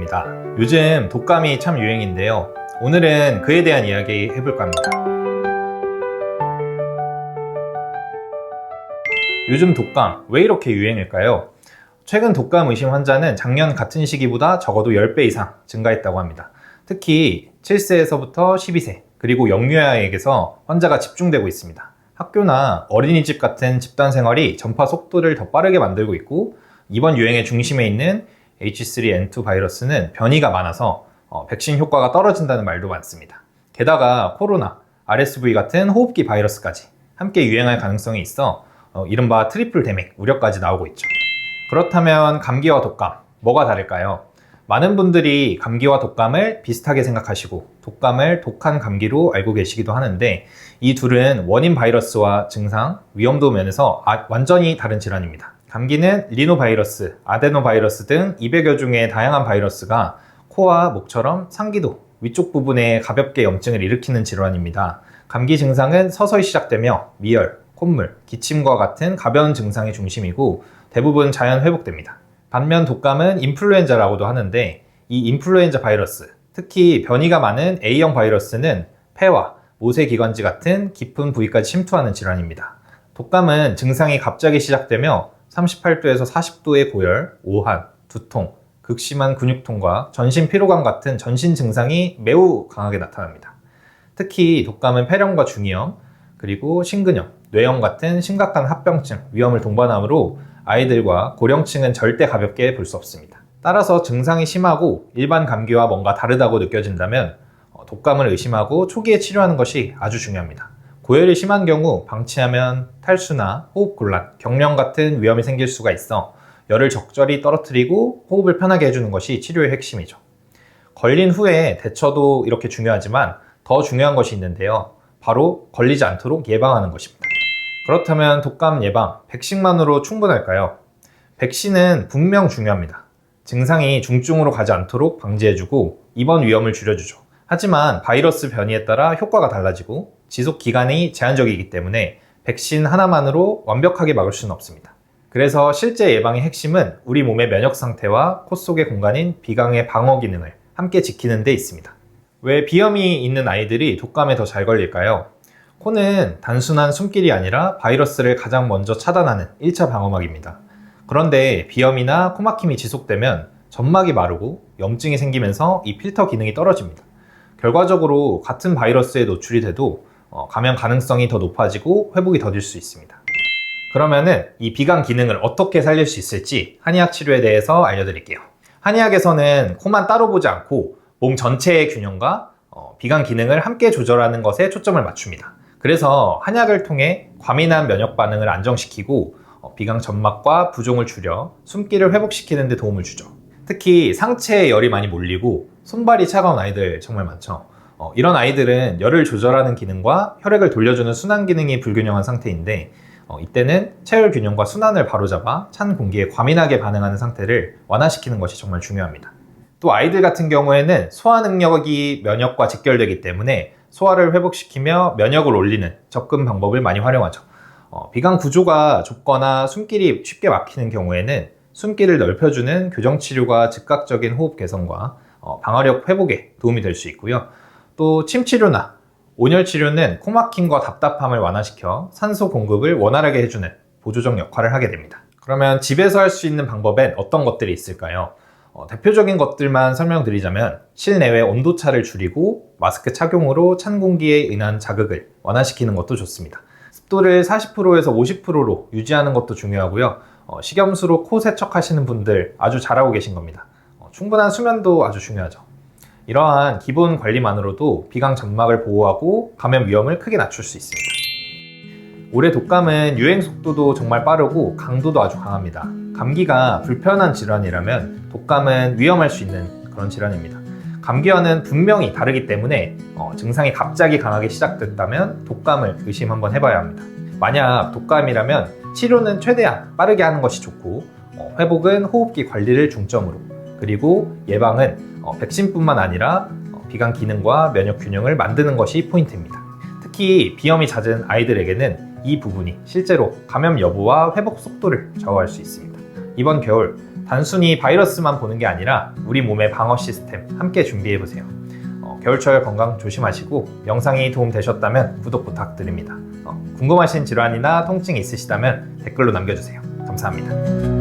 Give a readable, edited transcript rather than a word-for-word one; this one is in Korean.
반갑습니다. 요즘 독감이 참 유행인데요. 오늘은 그에 대한 이야기 해볼까 합니다. 요즘 독감 왜 이렇게 유행일까요? 최근 독감 의심 환자는 작년 같은 시기보다 적어도 10배 이상 증가했다고 합니다. 특히 7세에서부터 12세 그리고 영유아에게서 환자가 집중되고 있습니다. 학교나 어린이집 같은 집단 생활이 전파 속도를 더 빠르게 만들고 있고, 이번 유행의 중심에 있는 H3N2 바이러스는 변이가 많아서 백신 효과가 떨어진다는 말도 많습니다. 게다가 코로나, RSV 같은 호흡기 바이러스까지 함께 유행할 가능성이 있어 이른바 트리플 데믹 우려까지 나오고 있죠. 그렇다면 감기와 독감, 뭐가 다를까요? 많은 분들이 감기와 독감을 비슷하게 생각하시고 독감을 독한 감기로 알고 계시기도 하는데, 이 둘은 원인 바이러스와 증상, 위험도 면에서 완전히 다른 질환입니다. 감기는 리노바이러스, 아데노바이러스 등 200여 종의 다양한 바이러스가 코와 목처럼 상기도, 위쪽 부분에 가볍게 염증을 일으키는 질환입니다. 감기 증상은 서서히 시작되며 미열, 콧물, 기침과 같은 가벼운 증상이 중심이고 대부분 자연 회복됩니다. 반면 독감은 인플루엔자라고도 하는데, 이 인플루엔자 바이러스, 특히 변이가 많은 A형 바이러스는 폐와 모세기관지 같은 깊은 부위까지 침투하는 질환입니다. 독감은 증상이 갑자기 시작되며 38도에서 40도의 고열, 오한, 두통, 극심한 근육통과 전신 피로감 같은 전신 증상이 매우 강하게 나타납니다. 특히 독감은 폐렴과 중이염, 그리고 심근염, 뇌염 같은 심각한 합병증, 위험을 동반하므로 아이들과 고령층은 절대 가볍게 볼 수 없습니다. 따라서 증상이 심하고 일반 감기와 뭔가 다르다고 느껴진다면 독감을 의심하고 초기에 치료하는 것이 아주 중요합니다. 고열이 심한 경우 방치하면 탈수나 호흡곤란, 경련 같은 위험이 생길 수가 있어 열을 적절히 떨어뜨리고 호흡을 편하게 해주는 것이 치료의 핵심이죠. 걸린 후에 대처도 이렇게 중요하지만 더 중요한 것이 있는데요. 바로 걸리지 않도록 예방하는 것입니다. 그렇다면 독감 예방, 백신만으로 충분할까요? 백신은 분명 중요합니다. 증상이 중증으로 가지 않도록 방지해주고 입원 위험을 줄여주죠. 하지만 바이러스 변이에 따라 효과가 달라지고 지속 기간이 제한적이기 때문에 백신 하나만으로 완벽하게 막을 수는 없습니다. 그래서 실제 예방의 핵심은 우리 몸의 면역 상태와 코 속의 공간인 비강의 방어 기능을 함께 지키는 데 있습니다. 왜 비염이 있는 아이들이 독감에 더 잘 걸릴까요? 코는 단순한 숨길이 아니라 바이러스를 가장 먼저 차단하는 1차 방어막입니다. 그런데 비염이나 코막힘이 지속되면 점막이 마르고 염증이 생기면서 이 필터 기능이 떨어집니다. 결과적으로 같은 바이러스에 노출이 돼도 감염 가능성이 더 높아지고 회복이 더딜 수 있습니다. 그러면은 이 비강 기능을 어떻게 살릴 수 있을지 한의학 치료에 대해서 알려드릴게요. 한의학에서는 코만 따로 보지 않고 몸 전체의 균형과 비강 기능을 함께 조절하는 것에 초점을 맞춥니다. 그래서 한약을 통해 과민한 면역 반응을 안정시키고 비강 점막과 부종을 줄여 숨기를 회복시키는 데 도움을 주죠. 특히 상체에 열이 많이 몰리고 손발이 차가운 아이들 정말 많죠. 이런 아이들은 열을 조절하는 기능과 혈액을 돌려주는 순환 기능이 불균형한 상태인데, 이때는 체열 균형과 순환을 바로잡아 찬 공기에 과민하게 반응하는 상태를 완화시키는 것이 정말 중요합니다. 또 아이들 같은 경우에는 소화 능력이 면역과 직결되기 때문에 소화를 회복시키며 면역을 올리는 접근 방법을 많이 활용하죠. 비강 구조가 좁거나 숨길이 쉽게 막히는 경우에는 숨길을 넓혀주는 교정치료가 즉각적인 호흡 개선과 방어력 회복에 도움이 될 수 있고요. 또 침치료나 온열치료는 코막힘과 답답함을 완화시켜 산소 공급을 원활하게 해주는 보조적 역할을 하게 됩니다. 그러면 집에서 할 수 있는 방법엔 어떤 것들이 있을까요? 대표적인 것들만 설명드리자면, 실내외 온도차를 줄이고 마스크 착용으로 찬 공기에 인한 자극을 완화시키는 것도 좋습니다. 습도를 40%에서 50%로 유지하는 것도 중요하고요. 식염수로 코 세척하시는 분들 아주 잘하고 계신 겁니다. 충분한 수면도 아주 중요하죠. 이러한 기본 관리만으로도 비강 점막을 보호하고 감염 위험을 크게 낮출 수 있습니다. 올해 독감은 유행 속도도 정말 빠르고 강도도 아주 강합니다. 감기가 불편한 질환이라면 독감은 위험할 수 있는 그런 질환입니다. 감기와는 분명히 다르기 때문에 증상이 갑자기 강하게 시작됐다면 독감을 의심 한번 해봐야 합니다. 만약 독감이라면 치료는 최대한 빠르게 하는 것이 좋고, 회복은 호흡기 관리를 중점으로, 그리고 예방은 백신뿐만 아니라 비강 기능과 면역 균형을 만드는 것이 포인트입니다. 특히 비염이 잦은 아이들에게는 이 부분이 실제로 감염 여부와 회복 속도를 좌우할 수 있습니다. 이번 겨울 단순히 바이러스만 보는 게 아니라 우리 몸의 방어 시스템 함께 준비해보세요. 겨울철 건강 조심하시고 영상이 도움되셨다면 구독 부탁드립니다. 궁금하신 질환이나 통증이 있으시다면 댓글로 남겨주세요. 감사합니다.